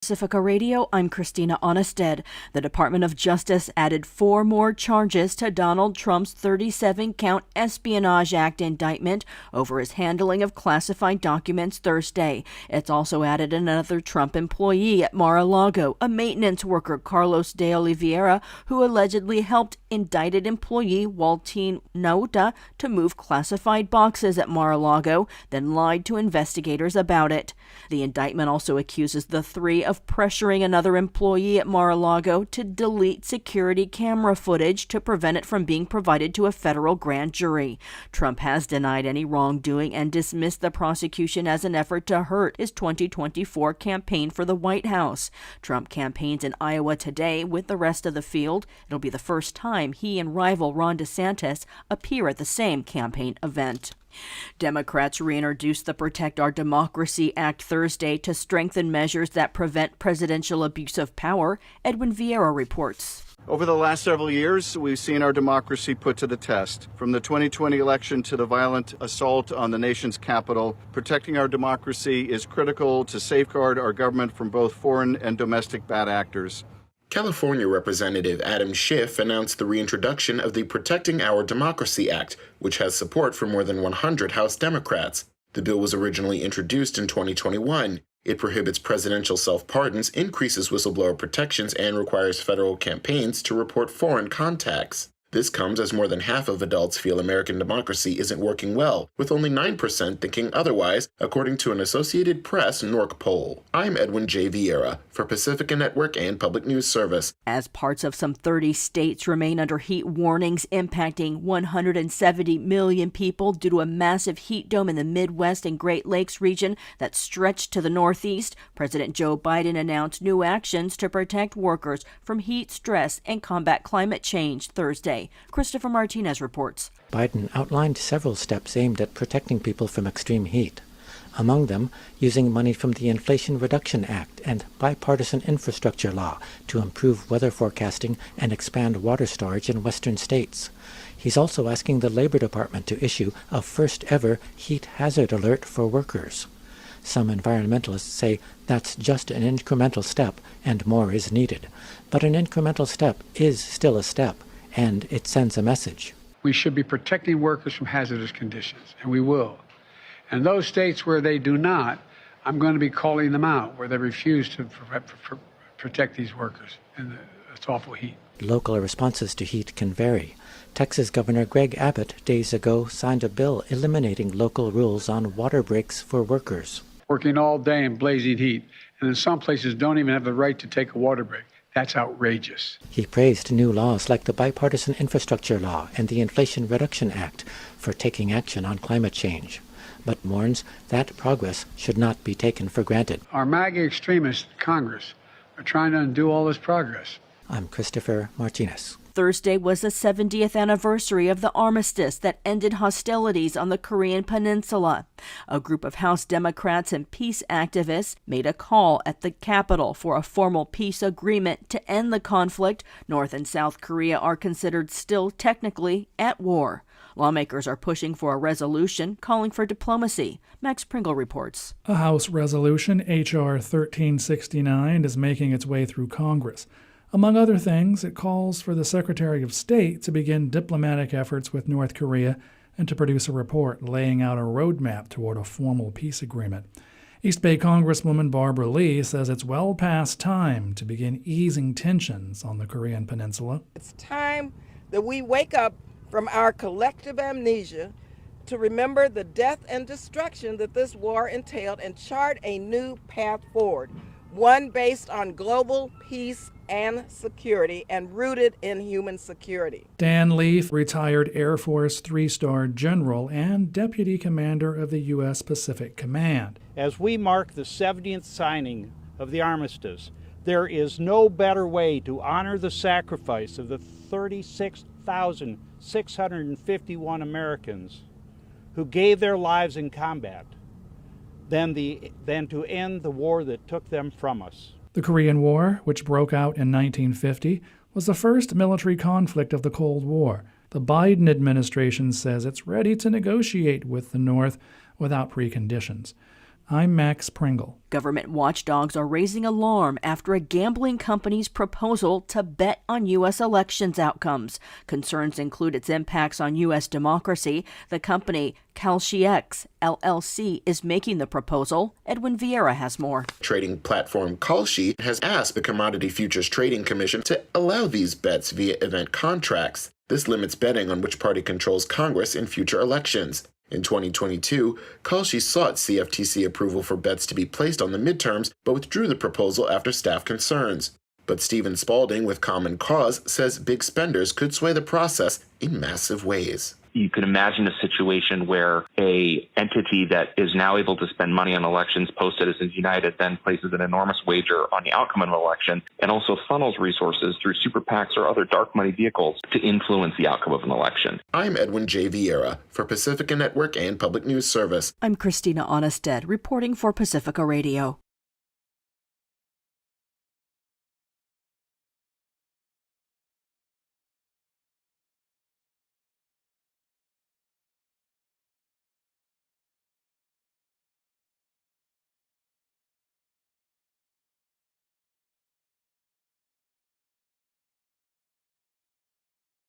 Pacifica Radio, I'm Christina Onnested. The Department of Justice added 4 more charges to Donald Trump's 37-count Espionage Act indictment over his handling of classified documents Thursday. It's also added another Trump employee at Mar-a-Lago, a maintenance worker, Carlos de Oliveira, who allegedly helped indicted employee Waltine Nauta to move classified boxes at Mar-a-Lago, then lied to investigators about it. The indictment also accuses the 3 of pressuring another employee at Mar-a-Lago to delete security camera footage to prevent it from being provided to a federal grand jury. Trump has denied any wrongdoing and dismissed the prosecution as an effort to hurt his 2024 campaign for the White House. Trump campaigns in Iowa today with the rest of the field. It'll be the first time he and rival Ron DeSantis appear at the same campaign event. Democrats reintroduced the Protect Our Democracy Act Thursday to strengthen measures that prevent presidential abuse of power. Edwin Vieira reports. Over the last several years, we've seen our democracy put to the test. From the 2020 election to the violent assault on the nation's capital, protecting our democracy is critical to safeguard our government from both foreign and domestic bad actors. California Representative Adam Schiff announced the reintroduction of the Protecting Our Democracy Act, which has support from more than 100 House Democrats. The bill was originally introduced in 2021. It prohibits presidential self-pardons, increases whistleblower protections, and requires federal campaigns to report foreign contacts. This comes as more than half of adults feel American democracy isn't working well, with only 9% thinking otherwise, according to an Associated Press NORC poll. I'm Edwin J. Vieira for Pacifica Network and Public News Service. As parts of some 30 states remain under heat warnings impacting 170 million people due to a massive heat dome in the Midwest and Great Lakes region that stretched to the Northeast, President Joe Biden announced new actions to protect workers from heat stress and combat climate change Thursday. Christopher Martinez reports. Biden outlined several steps aimed at protecting people from extreme heat. Among them, using money from the Inflation Reduction Act and bipartisan infrastructure law to improve weather forecasting and expand water storage in western states. He's also asking the Labor Department to issue a first-ever heat hazard alert for workers. Some environmentalists say that's just an incremental step and more is needed. But an incremental step is still a step, and it sends a message. We should be protecting workers from hazardous conditions, and we will. And those states where they do not, I'm going to be calling them out, where they refuse to protect these workers in this awful heat. Local responses to heat can vary. Texas Governor Greg Abbott days ago signed a bill eliminating local rules on water breaks for workers. Working all day in blazing heat, and in some places don't even have the right to take a water break. That's outrageous. He praised new laws like the Bipartisan Infrastructure Law and the Inflation Reduction Act for taking action on climate change, but warns that progress should not be taken for granted. Our MAGA extremists in Congress are trying to undo all this progress. I'm Christopher Martinez. Thursday was the 70th anniversary of the armistice that ended hostilities on the Korean Peninsula. A group of House Democrats and peace activists made a call at the Capitol for a formal peace agreement to end the conflict. North and South Korea are considered still technically at war. Lawmakers are pushing for a resolution calling for diplomacy. Max Pringle reports. A House resolution, H.R. 1369, is making its way through Congress. Among other things, it calls for the Secretary of State to begin diplomatic efforts with North Korea and to produce a report laying out a roadmap toward a formal peace agreement. East Bay Congresswoman Barbara Lee says it's well past time to begin easing tensions on the Korean Peninsula. It's time that we wake up from our collective amnesia to remember the death and destruction that this war entailed and chart a new path forward, one based on global peace and security and rooted in human security. Dan Leaf, retired Air Force 3-star general and deputy commander of the U.S. Pacific Command. As we mark the 70th signing of the armistice, there is no better way to honor the sacrifice of the 36,651 Americans who gave their lives in combat than to end the war that took them from us. The Korean War, which broke out in 1950, was the first military conflict of the Cold War. The Biden administration says it's ready to negotiate with the North without preconditions. I'm Max Pringle. Government watchdogs are raising alarm after a gambling company's proposal to bet on U.S. elections outcomes. Concerns include its impacts on U.S. democracy. The company, KPFA LLC, is making the proposal. Edwin Vieira has more. Trading platform Kalshi has asked the Commodity Futures Trading Commission to allow these bets via event contracts. This limits betting on which party controls Congress in future elections. In 2022, Kalshi sought CFTC approval for bets to be placed on the midterms, but withdrew the proposal after staff concerns. But Stephen Spalding with Common Cause says big spenders could sway the process in massive ways. You can imagine a situation where a entity that is now able to spend money on elections, Post-Citizens United, then places an enormous wager on the outcome of an election and also funnels resources through super PACs or other dark money vehicles to influence the outcome of an election. I'm Edwin J. Vieira for Pacifica Network and Public News Service. I'm Christina Onnested, reporting for Pacifica Radio.